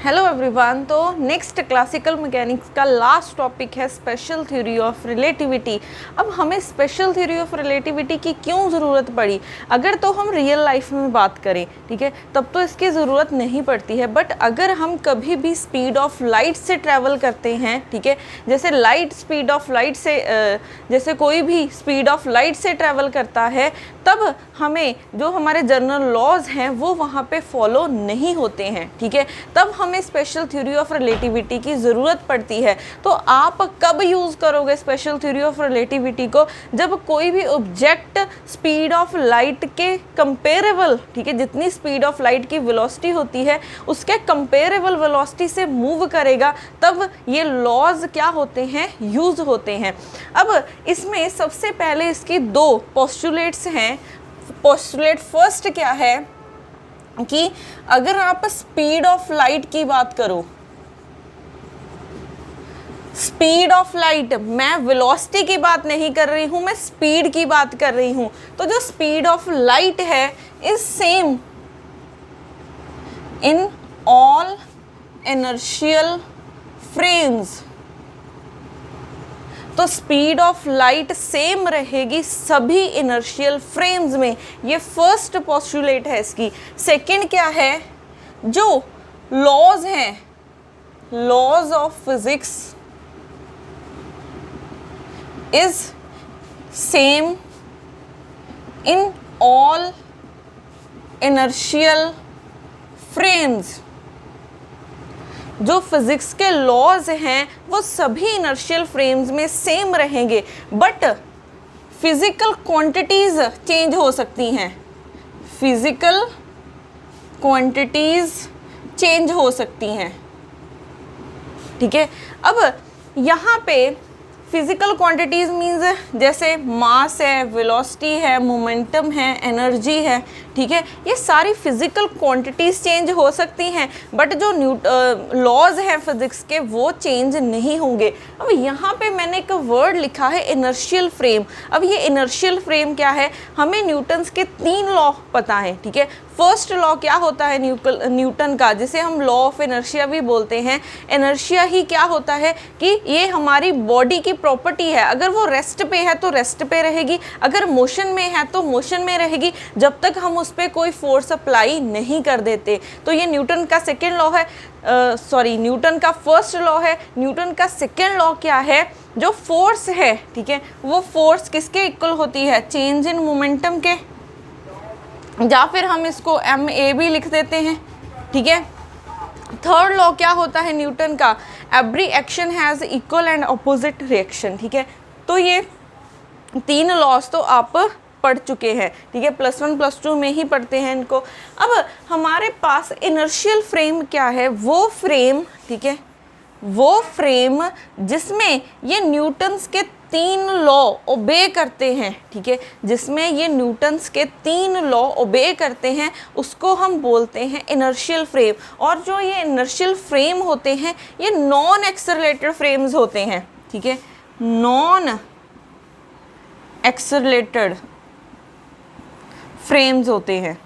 Hello everyone. तो next classical mechanics का last topic है स्पेशल थ्योरी ऑफ रिलेटिविटी। अब हमें स्पेशल थ्योरी ऑफ रिलेटिविटी की क्यों ज़रूरत पड़ी? अगर तो हम रियल लाइफ में बात करें, ठीक है, तब तो इसकी ज़रूरत नहीं पड़ती है। बट अगर हम कभी भी स्पीड ऑफ लाइट से ट्रैवल करते हैं, ठीक है, जैसे लाइट स्पीड ऑफ लाइट से जैसे कोई भी स्पीड ऑफ लाइट से ट्रैवल करता है, तब हमें जो हमारे जनरल लॉज हैं वो वहाँ पे फॉलो नहीं होते हैं, ठीक है। तब हमें स्पेशल थ्योरी ऑफ रिलेटिविटी की ज़रूरत पड़ती है। तो आप कब यूज़ करोगे स्पेशल थ्योरी ऑफ रिलेटिविटी को? जब कोई भी ऑब्जेक्ट स्पीड ऑफ लाइट के कंपेरेबल, ठीक है, जितनी स्पीड ऑफ लाइट की वेलोसिटी होती है उसके कंपेरेबल वेलोसिटी से मूव करेगा, तब ये लॉज क्या होते हैं, यूज़ होते हैं। अब इसमें सबसे पहले इसकी दो पोस्टुलेट्स हैं। पोस्टुलेट फर्स्ट क्या है कि अगर आप स्पीड ऑफ लाइट की बात करो, स्पीड ऑफ लाइट, मैं वेलोसिटी की बात नहीं कर रही हूं, मैं स्पीड की बात कर रही हूं। तो जो स्पीड ऑफ लाइट है is same in all inertial frames. तो स्पीड ऑफ लाइट सेम रहेगी सभी इनर्शियल फ्रेम्स में। ये फर्स्ट पोस्टुलेट है इसकी। सेकंड क्या है, जो लॉज हैं, laws of physics is same in all inertial frames. जो फिजिक्स के लॉज हैं वो सभी इनर्शियल फ्रेम्स में सेम रहेंगे, बट फिजिकल क्वांटिटीज चेंज हो सकती हैं। फिजिकल क्वांटिटीज चेंज हो सकती हैं, ठीक है। अब यहाँ पे फिजिकल क्वांटिटीज मीन्स जैसे मास है, वेलोसिटी है, मोमेंटम है, एनर्जी है, ठीक है, ये सारी फिजिकल क्वांटिटीज चेंज हो सकती हैं, बट जो लॉज हैं फिजिक्स के वो चेंज नहीं होंगे। अब यहाँ पे मैंने एक वर्ड लिखा है इनर्शियल फ्रेम। अब ये इनर्शियल फ्रेम क्या है? हमें न्यूटन्स के 3 लॉ पता है, ठीक है। फर्स्ट लॉ क्या होता है न्यूटन का, जिसे हम लॉ ऑफ इनर्शिया भी बोलते हैं। इनर्शिया ही क्या होता है कि ये हमारी बॉडी की प्रॉपर्टी है। अगर वो रेस्ट पे है तो रेस्ट पे रहेगी, अगर मोशन में है तो मोशन में रहेगी, जब तक हम उस पर कोई फोर्स अप्लाई नहीं कर देते। तो ये न्यूटन का सेकेंड लॉ है, न्यूटन का फर्स्ट लॉ है। न्यूटन का सेकेंड लॉ क्या है? जो फोर्स है, ठीक है, वो फोर्स किसके इक्वल होती है? चेंज इन मोमेंटम के, या फिर हम इसको ma भी लिख देते हैं, ठीक है। थर्ड लॉ क्या होता है न्यूटन का? Every action has equal and opposite reaction, ठीक है। तो ये 3 लॉज तो आप पढ़ चुके हैं, ठीक है, +1 +2 में ही पढ़ते हैं इनको। अब हमारे पास इनर्शियल फ्रेम क्या है? वो फ्रेम, ठीक है, वो फ्रेम जिसमें ये न्यूटन्स के 3 लॉ ओबे करते हैं, ठीक है, जिसमें ये न्यूटन्स के 3 लॉ ओबे करते हैं, उसको हम बोलते हैं इनर्शियल फ्रेम। और जो ये इनर्शियल फ्रेम होते हैं ये नॉन एक्सेलरेटेड फ्रेम्स होते हैं, ठीक है, नॉन एक्सेलरेटेड फ्रेम्स होते हैं।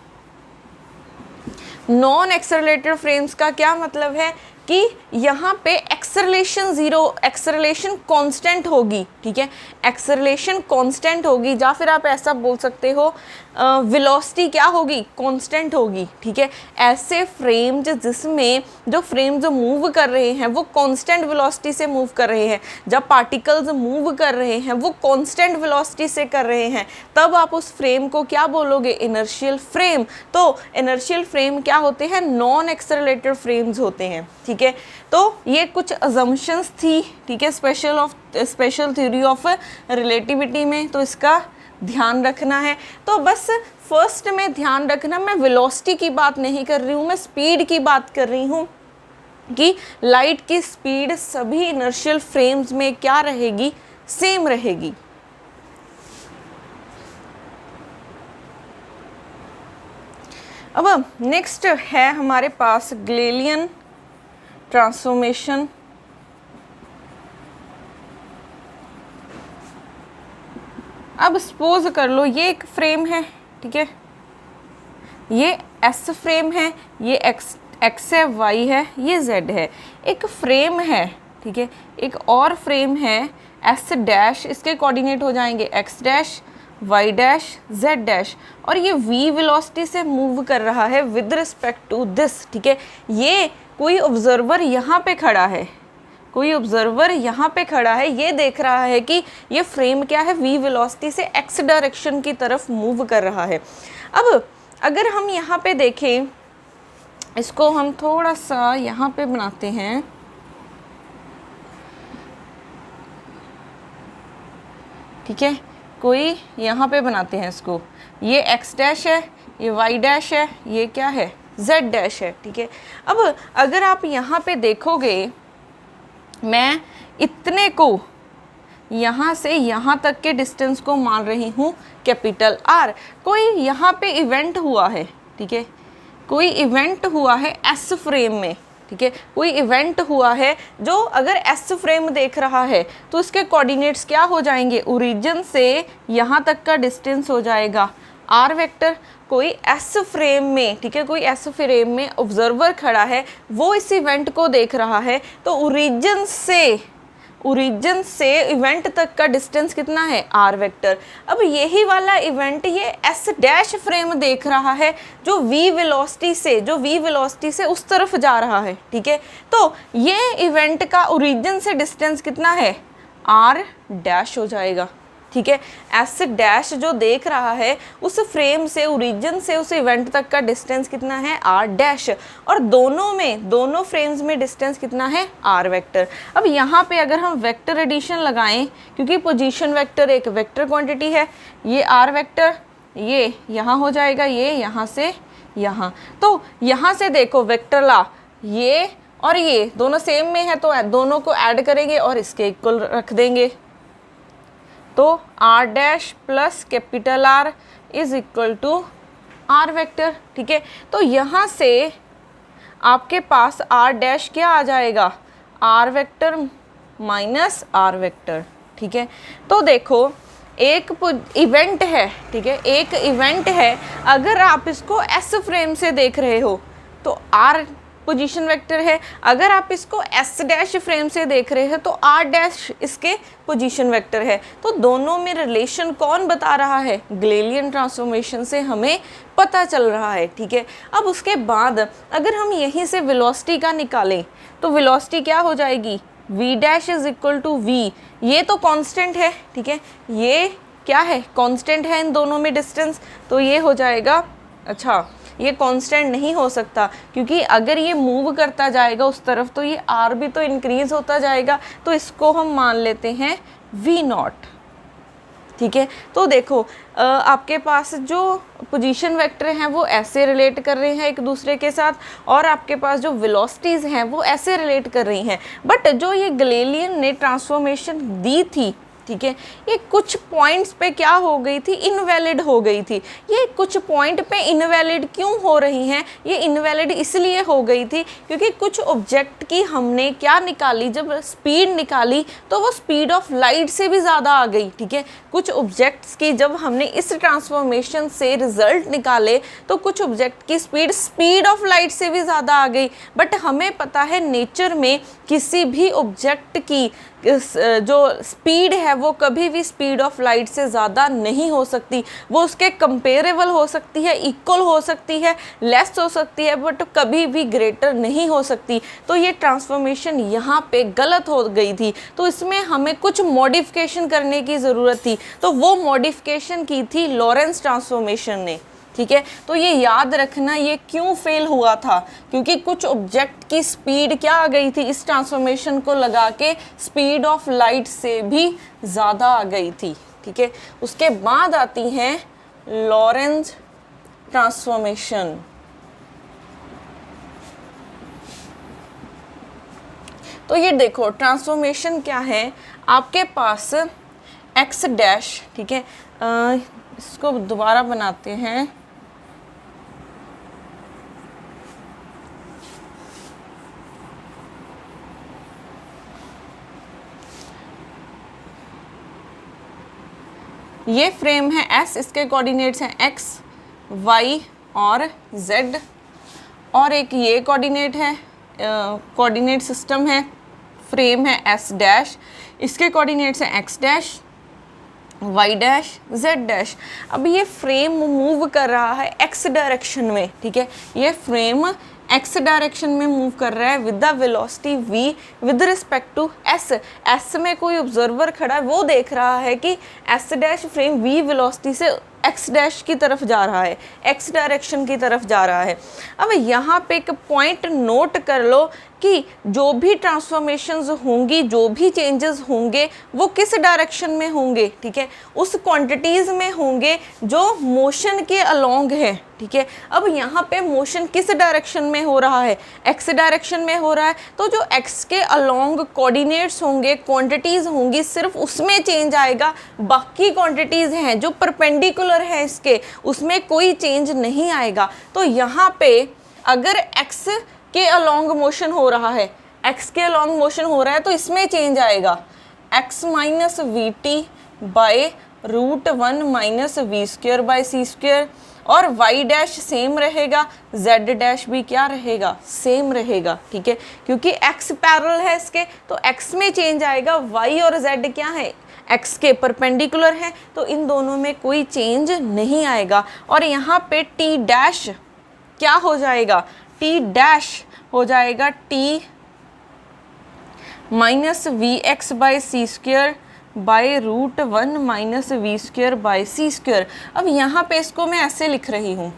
नॉन एक्सेलरेटेड फ्रेम्स का क्या मतलब है कि यहाँ पे एक्सेलरेशन ज़ीरो, एक्सेलरेशन कांस्टेंट होगी, ठीक है, एक्सेलरेशन कांस्टेंट होगी, या फिर आप ऐसा बोल सकते हो वेलोसिटी क्या होगी? कांस्टेंट होगी, ठीक है। ऐसे फ्रेम्स जिसमें जो फ्रेम्स मूव कर रहे हैं वो कांस्टेंट वेलोसिटी से मूव कर रहे हैं, जब पार्टिकल्स मूव कर रहे हैं वो कांस्टेंट वेलोसिटी से कर रहे हैं, तब आप उस फ्रेम को क्या बोलोगे? Inertial frame. तो इनर्शियल फ्रेम क्या होते हैं? नॉन एक्सेलरेटेड फ्रेम्स होते हैं, ठीक है। तो ये कुछ अजम्पशंस थी, ठीक है, स्पेशल थ्योरी ऑफ रिलेटिविटी में, तो इसका ध्यान रखना है। तो बस फर्स्ट में ध्यान रखना, मैं वेलोसिटी की बात नहीं कर रही हूँ, मैं स्पीड की बात कर रही हूँ कि लाइट की स्पीड सभी इनर्शियल फ्रेम्स में क्या रहेगी? सेम रहेगी। अब नेक्स्ट है हमारे पास गैलीलियन ट्रांसफॉर्मेशन। अब सपोज कर लो ये एक फ्रेम है, ठीक है, ये एस फ्रेम है, ये एक्स है, वाई है, ये जेड है। एक फ्रेम है, ठीक है, एक और फ्रेम है एस डैश, इसके कोऑर्डिनेट हो जाएंगे x dash, y dash, z dash, और ये वी वेलोसिटी से मूव कर रहा है विद रिस्पेक्ट टू दिस, ठीक है। ये कोई ऑब्जर्वर यहाँ पे खड़ा है, कोई ऑब्जर्वर यहाँ पे खड़ा है, ये देख रहा है कि ये फ्रेम क्या है, वी वेलोसिटी से एक्स डायरेक्शन की तरफ मूव कर रहा है। अब अगर हम यहाँ पे देखें, इसको हम थोड़ा सा यहाँ पे बनाते हैं, ठीक है, कोई यहाँ पे बनाते हैं इसको, ये एक्स डैश है, ये वाई डैश है, ये क्या है, जेड डैश है, ठीक है। अब अगर आप यहाँ पे देखोगे, मैं इतने को यहाँ से यहाँ तक के डिस्टेंस को मान रही हूँ कैपिटल आर। कोई यहाँ पे इवेंट हुआ है, ठीक है, कोई इवेंट हुआ है एस फ्रेम में, ठीक है, कोई इवेंट हुआ है जो अगर एस फ्रेम देख रहा है तो इसके कोऑर्डिनेट्स क्या हो जाएंगे, ओरिजिन से यहाँ तक का डिस्टेंस हो जाएगा आर वेक्टर। कोई एस फ्रेम में, ठीक है, कोई एस फ्रेम में ऑब्जर्वर खड़ा है, वो इस इवेंट को देख रहा है, तो ओरिजिन से इवेंट तक का डिस्टेंस कितना है, आर वेक्टर। अब यही वाला इवेंट ये एस डैश फ्रेम देख रहा है जो वी वेलोसिटी से उस तरफ जा रहा है, ठीक है। तो ये इवेंट का ओरिजिन से डिस्टेंस कितना है, आर डैश हो जाएगा, ठीक है। एस डैश जो देख रहा है उस फ्रेम से, ओरिजिन से उस इवेंट तक का डिस्टेंस कितना है, आर डैश, और दोनों फ्रेम्स में डिस्टेंस कितना है, आर वेक्टर। अब यहाँ पे अगर हम वेक्टर एडिशन लगाएं, क्योंकि पोजीशन वेक्टर एक वेक्टर क्वांटिटी है, ये आर वेक्टर, ये यहाँ हो जाएगा, ये यहाँ से यहाँ, तो यहाँ से देखो वेक्टर ला, ये और ये दोनों सेम में है तो दोनों को ऐड करेंगे और इसके इक्वल रख देंगे, तो r dash plus capital r is equal to r vector, ठीक है। तो यहाँ से आपके पास आर डैश क्या आ जाएगा, r vector minus r vector, ठीक है। तो देखो एक इवेंट है, ठीक है, एक इवेंट है, अगर आप इसको एस फ्रेम से देख रहे हो तो आर पोजीशन वेक्टर है, अगर आप इसको एस डैश फ्रेम से देख रहे हैं तो आर डैश इसके पोजीशन वेक्टर है। तो दोनों में रिलेशन कौन बता रहा है, गैलीलियन ट्रांसफॉर्मेशन से हमें पता चल रहा है, ठीक है। अब उसके बाद अगर हम यहीं से वेलोसिटी का निकालें तो वेलोसिटी क्या हो जाएगी, v dash is equal to v, ये तो कांस्टेंट है, ठीक है, ये क्या है, कांस्टेंट है इन दोनों में डिस्टेंस, तो ये हो जाएगा, अच्छा ये कांस्टेंट नहीं हो सकता क्योंकि अगर ये मूव करता जाएगा उस तरफ तो ये आर भी तो इंक्रीज होता जाएगा, तो इसको हम मान लेते हैं v नॉट, ठीक है। तो देखो आपके पास जो पोजीशन वेक्टर हैं वो ऐसे रिलेट कर रहे हैं एक दूसरे के साथ, और आपके पास जो वेलोसिटीज़ हैं वो ऐसे रिलेट कर रही हैं, बट जो ये गैलीलियन ने ट्रांसफॉर्मेशन दी थी, ठीक है, ये कुछ पॉइंट्स पे क्या हो गई थी, इनवैलिड हो गई थी। ये कुछ पॉइंट पे इनवैलिड क्यों हो रही हैं, ये इनवैलिड इसलिए हो गई थी क्योंकि कुछ ऑब्जेक्ट की हमने क्या निकाली, जब स्पीड निकाली तो वो स्पीड ऑफ लाइट से भी ज़्यादा आ गई, ठीक है। कुछ ऑब्जेक्ट्स की जब हमने इस ट्रांसफॉर्मेशन से रिजल्ट निकाले तो कुछ ऑब्जेक्ट की स्पीड ऑफ लाइट से भी ज़्यादा आ गई, बट हमें पता है नेचर में किसी भी ऑब्जेक्ट की जो स्पीड है वो कभी भी स्पीड ऑफ लाइट से ज़्यादा नहीं हो सकती, वो उसके कंपेरेबल हो सकती है, इक्वल हो सकती है, लेस हो सकती है, बट कभी भी ग्रेटर नहीं हो सकती। तो ये ट्रांसफॉर्मेशन यहाँ पे गलत हो गई थी, तो इसमें हमें कुछ मॉडिफिकेशन करने की ज़रूरत थी, तो वो मॉडिफिकेशन की थी लॉरेंस ट्रांसफॉर्मेशन ने, ठीक है। तो ये याद रखना ये क्यों फेल हुआ था, क्योंकि कुछ ऑब्जेक्ट की स्पीड क्या आ गई थी, इस ट्रांसफॉर्मेशन को लगा के स्पीड ऑफ लाइट से भी ज़्यादा आ गई थी, ठीक है। उसके बाद आती हैं लॉरेंस ट्रांसफॉर्मेशन। तो ये देखो ट्रांसफॉर्मेशन क्या है, आपके पास एक्स डैश, ठीक है, इसको दोबारा बनाते हैं, ये फ्रेम है S, इसके कोऑर्डिनेट्स हैं x, y और z, और एक ये कोऑर्डिनेट है, कोऑर्डिनेट सिस्टम है, फ्रेम है एस डैश, इसके कोऑर्डिनेट्स हैं x dash, y dash, z dash. अब ये फ्रेम मूव कर रहा है एक्स डायरेक्शन में, ठीक है, ये फ्रेम एक्स डायरेक्शन में मूव कर रहा है with the velocity v with respect to s। s में कोई ऑब्जर्वर खड़ा है, वो देख रहा है कि s dash frame v velocity से x डैश की तरफ जा रहा है, x डायरेक्शन की तरफ जा रहा है। अब यहाँ पे एक पॉइंट नोट कर लो कि जो भी ट्रांसफॉर्मेशंस होंगी, जो भी चेंजेस होंगे, वो किस डायरेक्शन में होंगे, ठीक है, उस क्वांटिटीज़ में होंगे जो मोशन के अलोंग है, ठीक है। अब यहाँ पे मोशन किस डायरेक्शन में हो रहा है, एक्स डायरेक्शन में हो रहा है, तो जो एक्स के अलोंग कोऑर्डिनेट्स होंगे, क्वांटिटीज़ होंगी, सिर्फ उसमें चेंज आएगा। बाकी क्वांटिटीज़ हैं जो परपेंडिकुलर है इसके, उसमें कोई चेंज नहीं आएगा। तो यहाँ पे अगर एक्स के अलोंग मोशन हो रहा है, x के अलोंग मोशन हो रहा है, तो इसमें चेंज आएगा x minus v t by root 1 minus v square by c square, और y डैश सेम रहेगा, z डैश भी क्या रहेगा, सेम रहेगा, ठीक है, क्योंकि x पैरेलल है इसके, तो x में चेंज आएगा। y और z क्या है, x के परपेंडिकुलर है, तो इन दोनों में कोई चेंज नहीं आएगा। और यहाँ पे t डैश क्या हो जाएगा, t डैश हो जाएगा t minus v x by c square by root 1 minus v square by c square. अब यहाँ पे इसको मैं ऐसे लिख रही हूँ,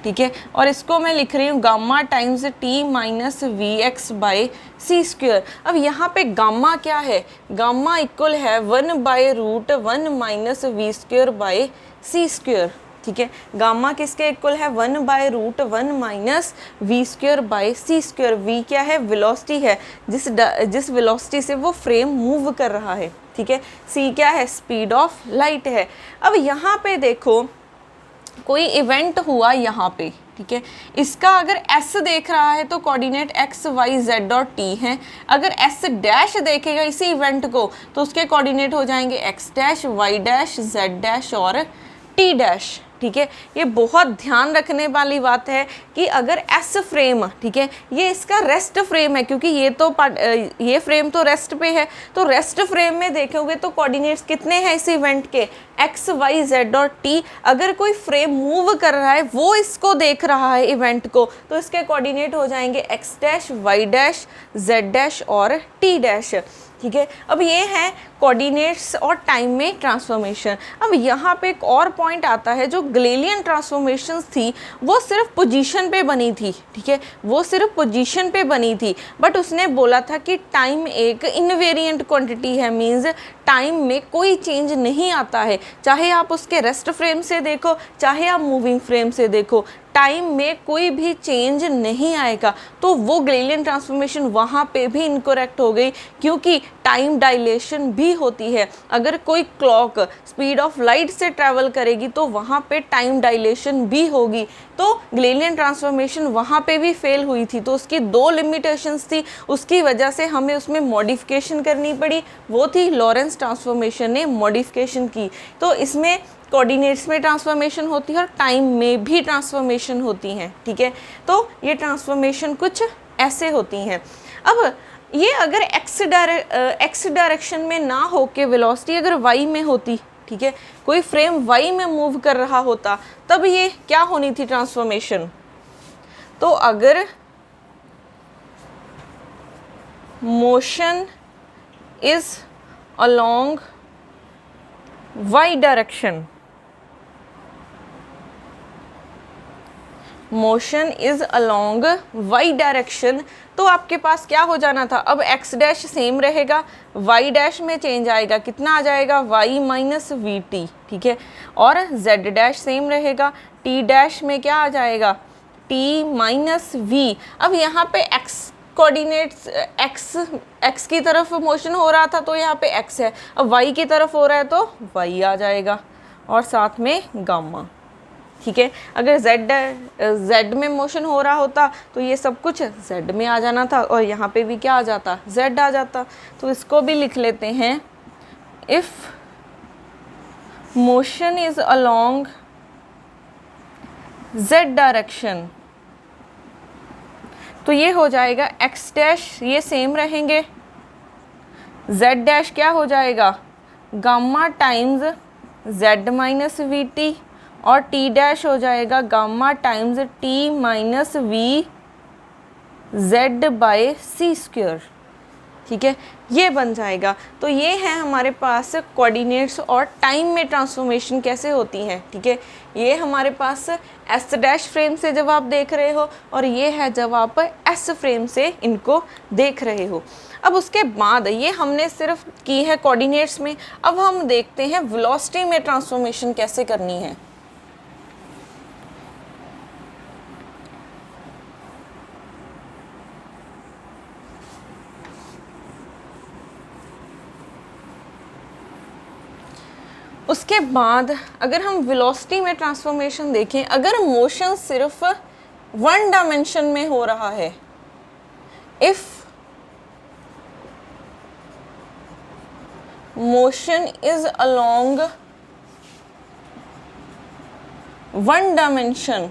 ठीक है, और इसको मैं लिख रही हूँ gamma times t minus v x by c square. अब यहाँ पे गामा क्या है, गामा इक्वल है 1 by root 1 minus v square by c square, ठीक है। गामा किसके इक्वल है, 1 by root 1 minus v square by c square. V क्या है, वेलोसिटी है, जिस वेलोसिटी से वो फ्रेम मूव कर रहा है, ठीक है। सी क्या है, स्पीड ऑफ लाइट है। अब यहाँ पे देखो कोई इवेंट हुआ यहाँ पे, ठीक है, इसका अगर s देख रहा है तो कोऑर्डिनेट x y z और t हैं। अगर s डैश देखेगा इसी इवेंट को तो उसके कोऑर्डिनेट हो जाएंगे x dash, y dash, z dash और t डैश, ठीक है। ये बहुत ध्यान रखने वाली बात है कि अगर एस फ्रेम, ठीक है, ये इसका रेस्ट फ्रेम है, क्योंकि ये फ्रेम तो रेस्ट पे है, तो रेस्ट फ्रेम में देखोगे तो कोऑर्डिनेट्स कितने हैं इस इवेंट के, एक्स वाई जेड और टी। अगर कोई फ्रेम मूव कर रहा है, वो इसको देख रहा है इवेंट को, तो इसके कोऑर्डिनेट हो जाएंगे x dash, y dash, z dash और टी डैश, ठीक है। अब ये है कोऑर्डिनेट्स और टाइम में ट्रांसफॉर्मेशन। अब यहाँ पे एक और पॉइंट आता है, जो गैलीलियन ट्रांसफॉर्मेशंस थी वो सिर्फ पोजीशन पे बनी थी, ठीक है, वो सिर्फ पोजीशन पे बनी थी, बट उसने बोला था कि टाइम एक इनवेरिएंट क्वांटिटी है, मींस टाइम में कोई चेंज नहीं आता है, चाहे आप उसके रेस्ट फ्रेम से देखो, चाहे आप मूविंग फ्रेम से देखो, टाइम में कोई भी चेंज नहीं आएगा। तो वो गैलीलियन ट्रांसफॉर्मेशन वहाँ पे भी इनकरेक्ट हो गई, क्योंकि टाइम डायलेशन भी होती है। अगर कोई क्लॉक स्पीड ऑफ लाइट से ट्रैवल करेगी तो वहाँ पे टाइम डायलेशन भी होगी, तो गैलीलियन ट्रांसफॉर्मेशन वहाँ पे भी फेल हुई थी। तो उसकी दो लिमिटेशंस थी, उसकी वजह से हमें उसमें मॉडिफिकेशन करनी पड़ी, वो थी लॉरेंस ट्रांसफॉर्मेशन ने मॉडिफिकेशन की। तो इसमें कोऑर्डिनेट्स में ट्रांसफॉर्मेशन होती है और टाइम में भी ट्रांसफॉर्मेशन होती हैं, ठीक है। तो ये ट्रांसफॉर्मेशन कुछ ऐसे होती हैं। अब ये अगर एक्स डायरेक्शन में ना हो के वेलोसिटी अगर वाई में होती, ठीक है, कोई फ्रेम वाई में मूव कर रहा होता, तब ये क्या होनी थी ट्रांसफॉर्मेशन। तो अगर motion is along y direction, motion is along y direction, तो आपके पास क्या हो जाना था, अब एक्स डैश सेम रहेगा, वाई डैश में चेंज आएगा, कितना आ जाएगा, वाई माइनस वी टी, ठीक है, और जेड डैश सेम रहेगा, टी डैश में क्या आ जाएगा, टी माइनस वी। अब यहाँ पे एक्स कोऑर्डिनेट्स एक्स की तरफ मोशन हो रहा था तो यहाँ पे एक्स है, अब वाई की तरफ हो रहा है तो वाई आ जाएगा और साथ में गामा, ठीक है। अगर जेड में मोशन हो रहा होता तो ये सब कुछ जेड में आ जाना था और यहाँ पे भी क्या आ जाता, जेड आ जाता। तो इसको भी लिख लेते हैं, if motion is along z direction, तो ये हो जाएगा x डैश, ये सेम रहेंगे, z डैश क्या हो जाएगा gamma times z minus v t, और t डैश हो जाएगा gamma times t minus v z by c square. ठीक है, ये बन जाएगा। तो ये है हमारे पास कोऑर्डिनेट्स और टाइम में ट्रांसफॉर्मेशन कैसे होती हैं। ठीक है, ये हमारे पास एस डैश फ्रेम से जब आप देख रहे हो, और ये है जब आप एस फ्रेम से इनको देख रहे हो। अब उसके बाद ये हमने सिर्फ की है कोऑर्डिनेट्स में, अब हम देखते हैं वेलोसिटी में ट्रांसफॉर्मेशन कैसे करनी है। उसके बाद अगर हम वेलोसिटी में ट्रांसफॉर्मेशन देखें, अगर मोशन सिर्फ वन डायमेंशन में हो रहा है, if motion is along one dimension,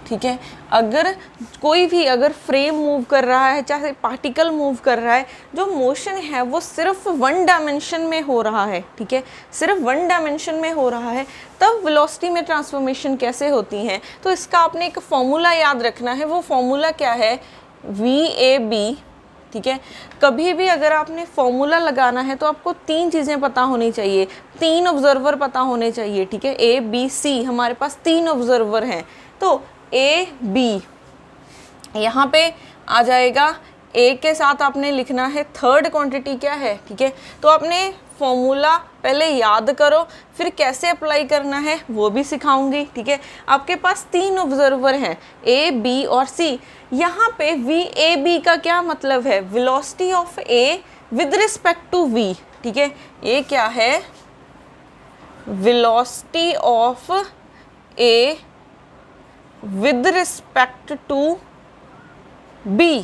ठीक है, अगर कोई भी अगर फ्रेम मूव कर रहा है, चाहे पार्टिकल मूव कर रहा है, जो मोशन है वो सिर्फ वन डायमेंशन में हो रहा है, ठीक है, सिर्फ वन डायमेंशन में हो रहा है, तब वेलोसिटी में ट्रांसफॉर्मेशन कैसे होती हैं। तो इसका आपने एक फॉर्मूला याद रखना है। वो फॉर्मूला क्या है, VAB। ठीक है, कभी भी अगर आपने फॉर्मूला लगाना है तो आपको तीन चीज़ें पता होनी चाहिए, तीन ऑब्जर्वर पता होने चाहिए। ठीक है, ABC हमारे पास तीन ऑब्जर्वर हैं, तो AB यहाँ पे आ जाएगा। A के साथ आपने लिखना है थर्ड क्वांटिटी क्या है। ठीक है, तो आपने फॉर्मूला पहले याद करो, फिर कैसे अप्लाई करना है वो भी सिखाऊंगी। ठीक है, आपके पास तीन ऑब्जर्वर हैं A, B और C। यहाँ पे VAB का क्या मतलब है, velocity of A with respect to V। ठीक है, ये क्या है, velocity of A with respect to B।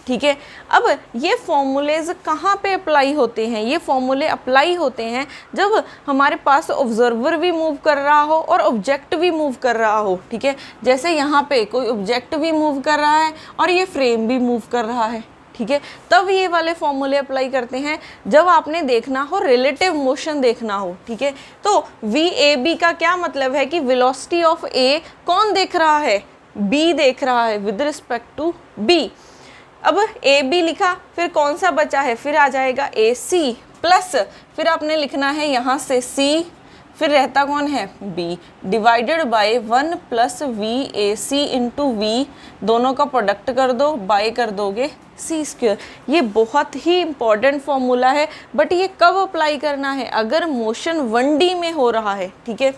ठीक है, अब ये फॉर्मूलेज कहाँ पे अप्लाई होते हैं, ये फॉर्मूले अप्लाई होते हैं जब हमारे पास ऑब्जर्वर भी मूव कर रहा हो और ऑब्जेक्ट भी मूव कर रहा हो। ठीक है, जैसे यहाँ पे कोई ऑब्जेक्ट भी मूव कर रहा है और ये फ्रेम भी मूव कर रहा है। ठीक है, तब ये वाले फॉर्मूले अप्लाई करते हैं जब आपने देखना हो रिलेटिव मोशन देखना हो। ठीक है, तो VAB का क्या मतलब है कि वेलोसिटी ऑफ A कौन देख रहा है, B देख रहा है विद रिस्पेक्ट टू B। अब AB लिखा, फिर कौन सा बचा है, फिर आ जाएगा AC प्लस, फिर आपने लिखना है यहाँ से C, फिर रहता कौन है B, divided by 1 plus VAC into V, दोनों का प्रोडक्ट कर दो, बाय कर दोगे C स्क्वायर। ये बहुत ही इंपॉर्टेंट फॉर्मूला है, बट ये कब अप्लाई करना है, अगर मोशन 1D में हो रहा है। ठीक है,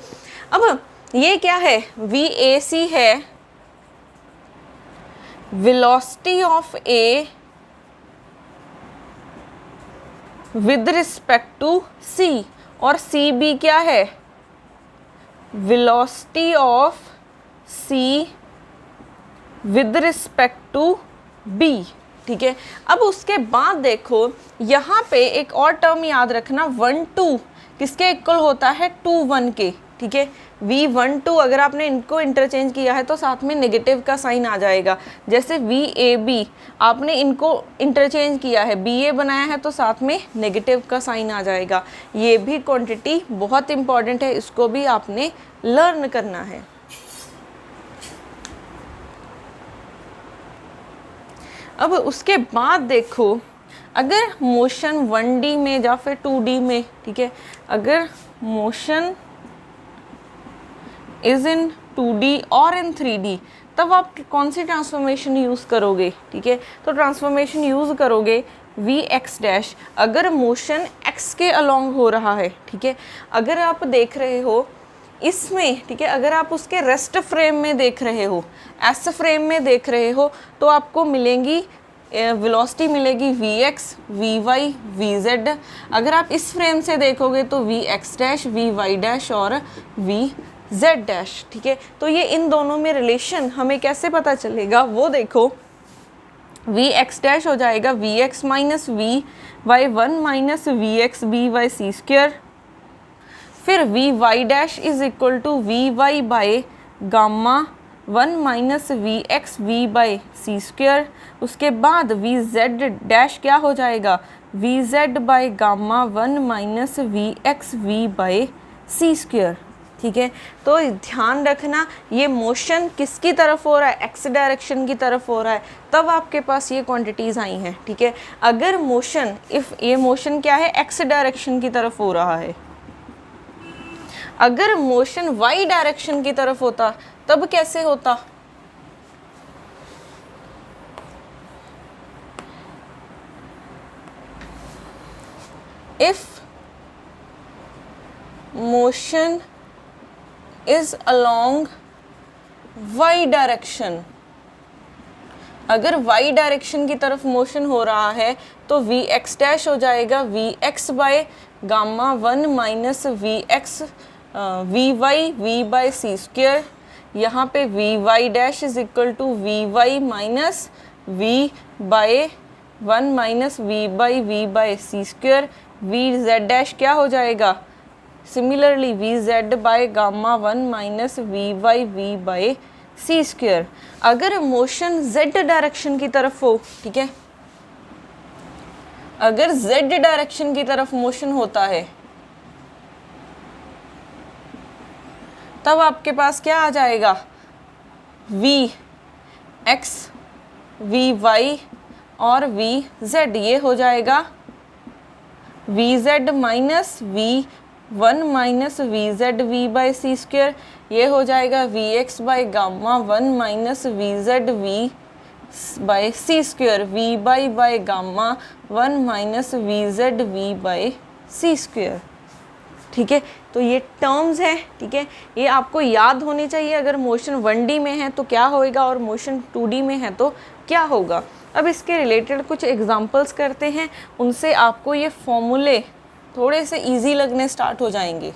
अब ये क्या है, VAC है, velocity of A with respect to C, और CB क्या है, velocity of C with respect to B। ठीक है, अब उसके बाद देखो यहाँ पे एक और टर्म याद रखना, 1 2 किसके इक्वल होता है, 2 1 के। ठीक है, V1 2 अगर आपने इनको इंटरचेंज किया है तो साथ में नेगेटिव का साइन आ जाएगा। जैसे VAB आपने इनको इंटरचेंज किया है, BA बनाया है तो साथ में नेगेटिव का साइन आ जाएगा। ये भी क्वांटिटी बहुत इंपॉर्टेंट है, इसको भी आपने लर्न करना है। अब उसके बाद देखो, अगर मोशन 1D में या फिर 2D में, ठीक है, अगर मोशन इज इन 2D और इन 3D, तब आप कौन सी ट्रांसफॉर्मेशन यूज़ करोगे। ठीक है, तो ट्रांसफॉर्मेशन यूज़ करोगे Vx डैश, अगर मोशन x के अलोंग हो रहा है। ठीक है, अगर आप देख रहे हो इसमें, ठीक है, अगर आप उसके रेस्ट फ्रेम में देख रहे हो, S फ्रेम में देख रहे हो, तो आपको मिलेंगी वेलोसिटी मिलेगी Vx, Vy, Vz। अगर आप इस फ्रेम से देखोगे तो Vx डैश, Vy डैश और Vz डैश। ठीक है, तो ये इन दोनों में रिलेशन हमें कैसे पता चलेगा, वो देखो, Vx डैश हो जाएगा Vx minus Vy1 minus Vx By C square, फिर Vy dash is equal to Vy by gamma one minus v x v by c square, उसके बाद वी जेड डैश क्या हो जाएगा, v z by gamma one minus v x v by c square. ठीक है, तो ध्यान रखना ये मोशन किसकी तरफ हो रहा है, एक्स डायरेक्शन की तरफ हो रहा है, तब आपके पास ये क्वांटिटीज़ आई हैं। ठीक है, अगर मोशन ये मोशन क्या है, एक्स डायरेक्शन की तरफ हो रहा है, अगर मोशन वाई डायरेक्शन की तरफ होता तब कैसे होता, if motion is along y direction, अगर वाई डायरेक्शन की तरफ मोशन हो रहा है तो वी एक्स डैश हो जाएगा v x by gamma one minus v x v y v by c square. यहाँ पे v y dash is equal to v y minus v by one minus v by c square. V z dash क्या हो जाएगा, similarly v z by gamma one minus v by c square. अगर motion z direction की तरफ हो, ठीक है, अगर जेड डायरेक्शन की तरफ मोशन होता है तब आपके पास क्या आ जाएगा, वी एक्स वी वाई और वी जेड, ये हो जाएगा v z minus v one minus v z v by c square, ये हो जाएगा v x by gamma one minus v z v by c square, v by gamma one minus v z v by c square. ठीक है, तो ये terms हैं। ठीक है, ये आपको याद होनी चाहिए, अगर मोशन 1D में है तो क्या होएगा और मोशन 2D में है तो क्या होगा। अब इसके रिलेटेड कुछ एग्जांपल्स करते हैं, उनसे आपको ये फॉर्मूले थोड़े से इजी लगने स्टार्ट हो जाएंगे।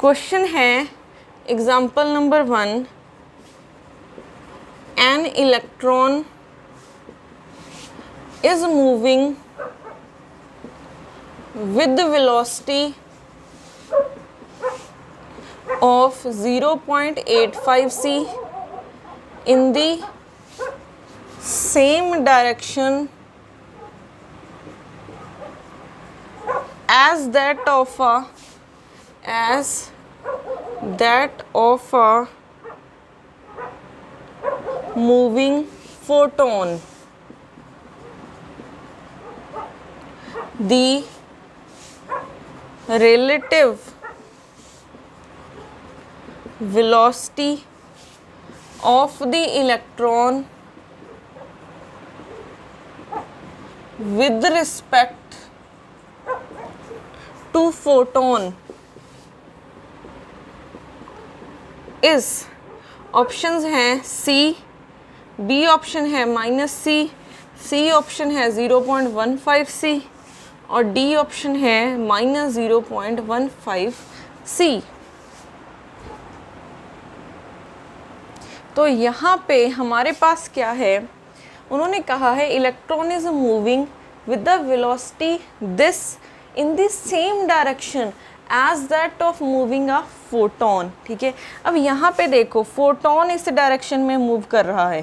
क्वेश्चन है example number 1, an electron is moving with the velocity of 0.85 c in the same direction as that of a moving photon. The relative velocity of the electron with respect to photon is, options हैं सी, B option है minus सी, C option है 0.15 सी और D option है minus 0.15 सी। तो यहाँ पे हमारे पास क्या है, उन्होंने कहा है electron is moving with the velocity this in the same direction as that of moving a photon. ठीक है, अब यहाँ पे देखो फोटोन इस डायरेक्शन में मूव कर रहा है,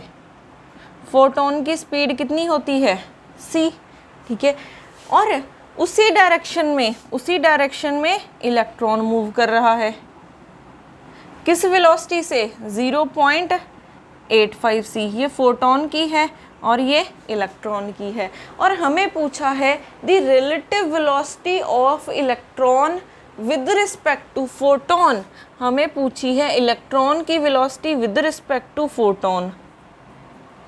फोटोन की स्पीड कितनी होती है c। ठीक है, और उसी डायरेक्शन में इलेक्ट्रॉन मूव कर रहा है, किस वेलोसिटी से, 0.85 c। ये फोटोन की है और ये इलेक्ट्रॉन की है, और हमें पूछा है the relative velocity of electron with respect to photon, हमें पूछी है इलेक्ट्रॉन की velocity with respect to photon.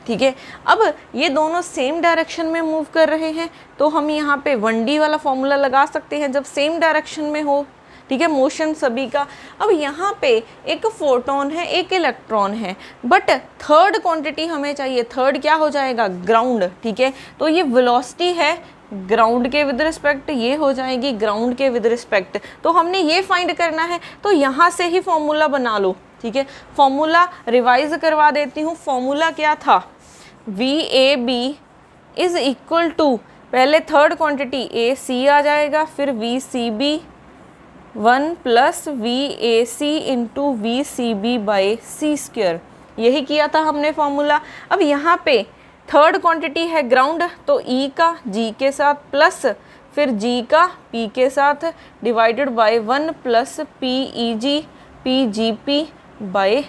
ठीक है, अब ये दोनों सेम डायरेक्शन में मूव कर रहे हैं तो हम यहाँ पे 1D वाला फॉर्मूला लगा सकते हैं जब सेम डायरेक्शन में हो। ठीक है, मोशन सभी का। अब यहाँ पे एक फोटोन है एक इलेक्ट्रॉन है, बट थर्ड क्वांटिटी हमें चाहिए, थर्ड क्या हो जाएगा, ग्राउंड। ठीक है, तो ये वेलोसिटी है ग्राउंड के विद रिस्पेक्ट, ये हो जाएगी ग्राउंड के विद रिस्पेक्ट। तो हमने ये फाइंड करना है, तो यहाँ से ही फॉर्मूला बना लो, ठीक है। फॉर्मूला रिवाइज करवा देती हूँ। फॉर्मूला क्या था, VAB इज इक्वल टू, पहले थर्ड क्वांटिटी AC आ जाएगा, फिर VCB 1 plus VAC into VCB by C²। यही किया था हमने फॉर्मूला। अब यहाँ पे थर्ड क्वांटिटी है ग्राउंड, तो E का G के साथ प्लस फिर G का P के साथ divided by 1 plus PEG PGP by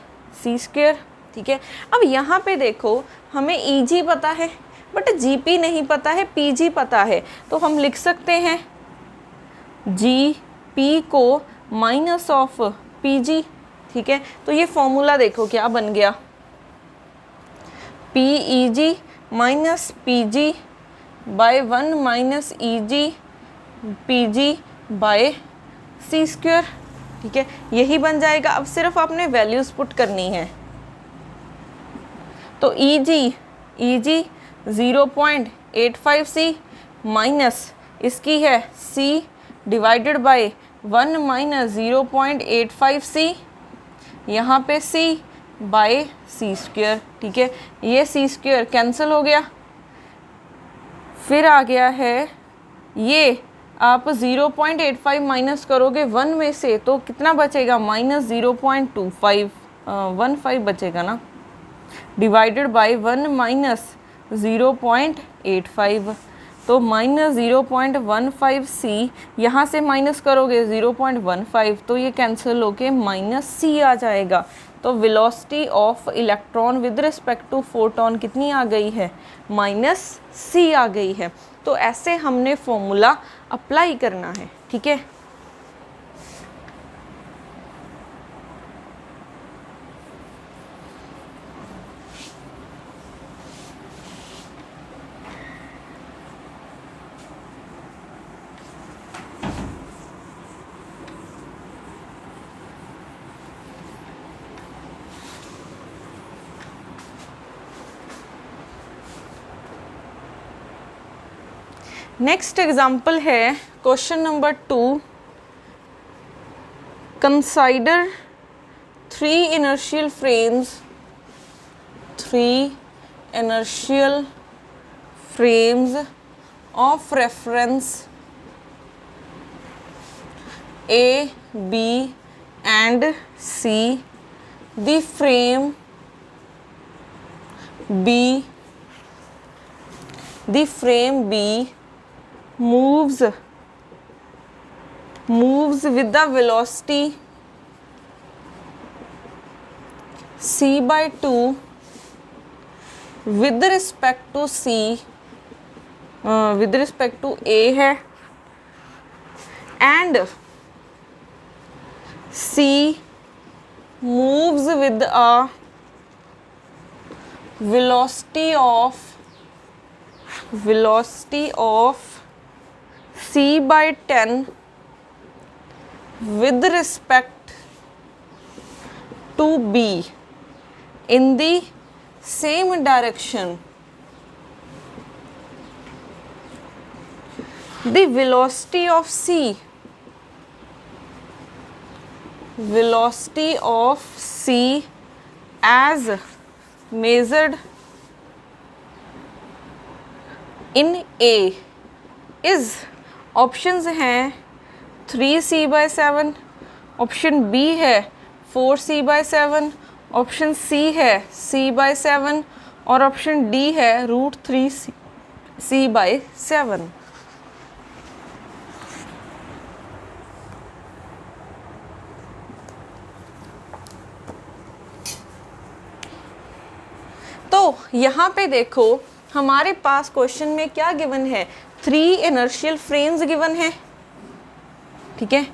C², ठीक है। अब यहाँ पे देखो हमें EG पता है बट GP नहीं पता है, PG पता है, तो हम लिख सकते हैं GP को माइनस ऑफ PG, ठीक है। तो ये फॉर्मूला देखो क्या बन गया, PEG minus PG by 1 minus EG PG by C², ठीक है। यही बन जाएगा। अब सिर्फ आपने वैल्यूज पुट करनी है। तो EG 0.85C माइनस इसकी है C divided by 1 minus 0.85C, यहाँ पे C बाय C², ठीक है। ये C² कैंसिल हो गया। फिर आ गया है ये, आप 0.85 माइनस करोगे 1 में से तो कितना बचेगा, माइनस 0.2515 बचेगा ना, डिवाइडेड बाय 1 माइनस 0.85, तो माइनस 0.15C, यहाँ से माइनस करोगे 0.15, तो ये कैंसिल होके माइनस C आ जाएगा। तो velocity of electron with respect to photon कितनी आ गई है, माइनस C आ गई है। तो ऐसे हमने फॉर्मूला अप्लाई करना है, ठीक है। नेक्स्ट एग्जाम्पल है question number 2। Consider 3 inertial frames of reference A, B and C. The frame B moves with the velocity c/2 with respect to A है, and C moves with a velocity of c/10 with respect to B in the same direction. The velocity of C as measured in A is, options हैं 3c/7, option B है 4c/7, option C है c/7 और option D है √3c/7। तो यहाँ पे देखो हमारे पास क्वेश्चन में क्या गिवन है, 3 inertial frames गिवन है, ठीक है।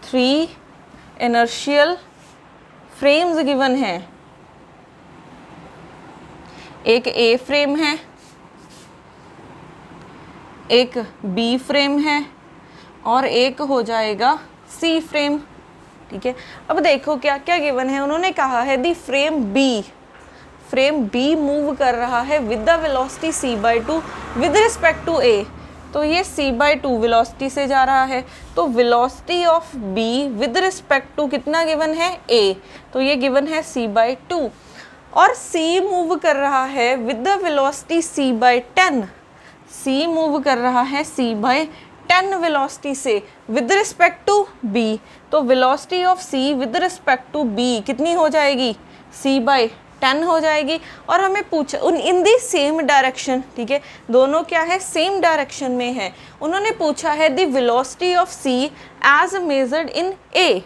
3 inertial frames गिवन है, एक A फ्रेम है, एक B फ्रेम है और एक हो जाएगा C फ्रेम, ठीक है। अब देखो क्या क्या गिवन है, उन्होंने कहा है दी फ्रेम B मूव कर रहा है with the velocity c/2 with respect to A। तो ये c/2 वेलोसिटी से जा रहा है, तो velocity of b with respect to कितना गिवन है a, तो ये गिवन है c/2 और c मूव कर रहा है with the velocity c/10, c move कर रहा है c/10 वेलोसिटी से विद रिस्पेक्ट टू b, तो velocity of c with respect to b कितनी हो जाएगी c/10 हो जाएगी। और हमें पूछा इन दी सेम डायरेक्शन, ठीक है, दोनों क्या है सेम डायरेक्शन में है। उन्होंने पूछा है the velocity of c as measured in a,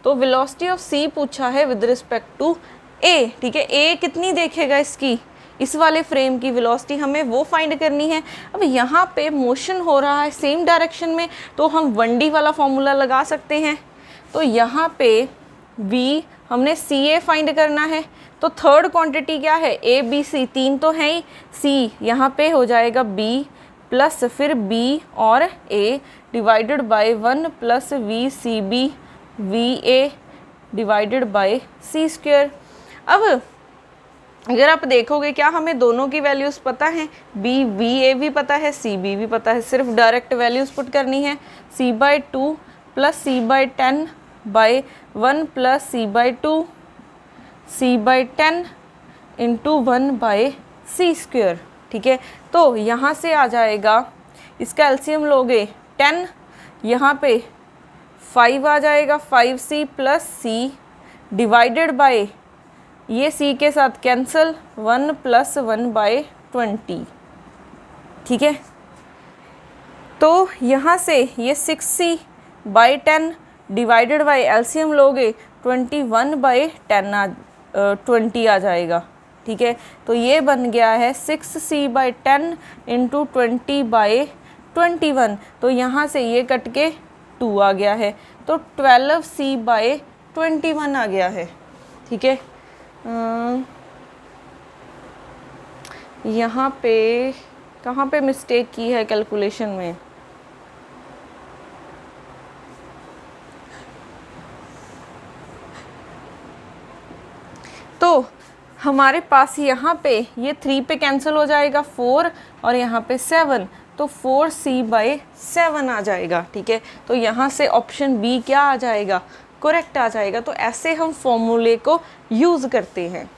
तो वेलोसिटी ऑफ c पूछा है विद रिस्पेक्ट टू a, ठीक है, a कितनी देखेगा इसकी, इस वाले फ्रेम की वेलोसिटी हमें वो फाइंड करनी है। अब यहाँ पे मोशन हो रहा है सेम डायरेक्शन में, तो हम 1D वाला फॉर्मूला लगा सकते हैं। तो यहाँ पे v हमने CA फाइंड करना है, तो थर्ड क्वांटिटी क्या है A B C, तीन तो है ही, C यहाँ पे हो जाएगा B प्लस फिर B और A divided by 1 plus VCB VA divided by C²। अब अगर आप देखोगे क्या हमें दोनों की वैल्यूज़ पता हैं, B VA भी पता है CB भी पता है, सिर्फ डायरेक्ट वैल्यूज़ पुट करनी है, c/2 plus c/10 by 1 plus c/2 c/10 into 1 by c², ठीक है। तो यहाँ से आ जाएगा, इसका एलसीएम लोगे 10, यहाँ पे 5 आ जाएगा, 5c plus c divided by ये c के साथ कैंसिल 1 प्लस 1 बाय 20, ठीक है। तो यहाँ से ये 6c/10 डिवाइडेड बाय एलसीएम लोगे 21/10 आ जाएगा, ठीक है। तो ये बन गया है 6c/10 इंटू 20/21, तो यहाँ से ये कट के 2 आ गया है, तो 12c/21 आ गया है, ठीक है। यहाँ पे कहाँ पे मिस्टेक की है कैलकुलेशन में, तो हमारे पास यहाँ पे ये 3 पे कैंसिल हो जाएगा 4 और यहाँ पे 7, तो 4c/7 आ जाएगा, ठीक है। तो यहाँ से ऑप्शन बी क्या आ जाएगा, करेक्ट आ जाएगा। तो ऐसे हम फॉर्मूले को यूज़ करते हैं।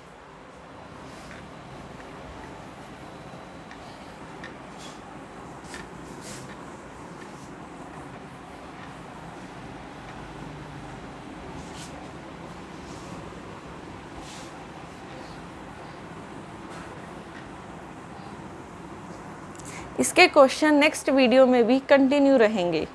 इसके क्वेश्चन नेक्स्ट वीडियो में भी कंटिन्यू रहेंगे।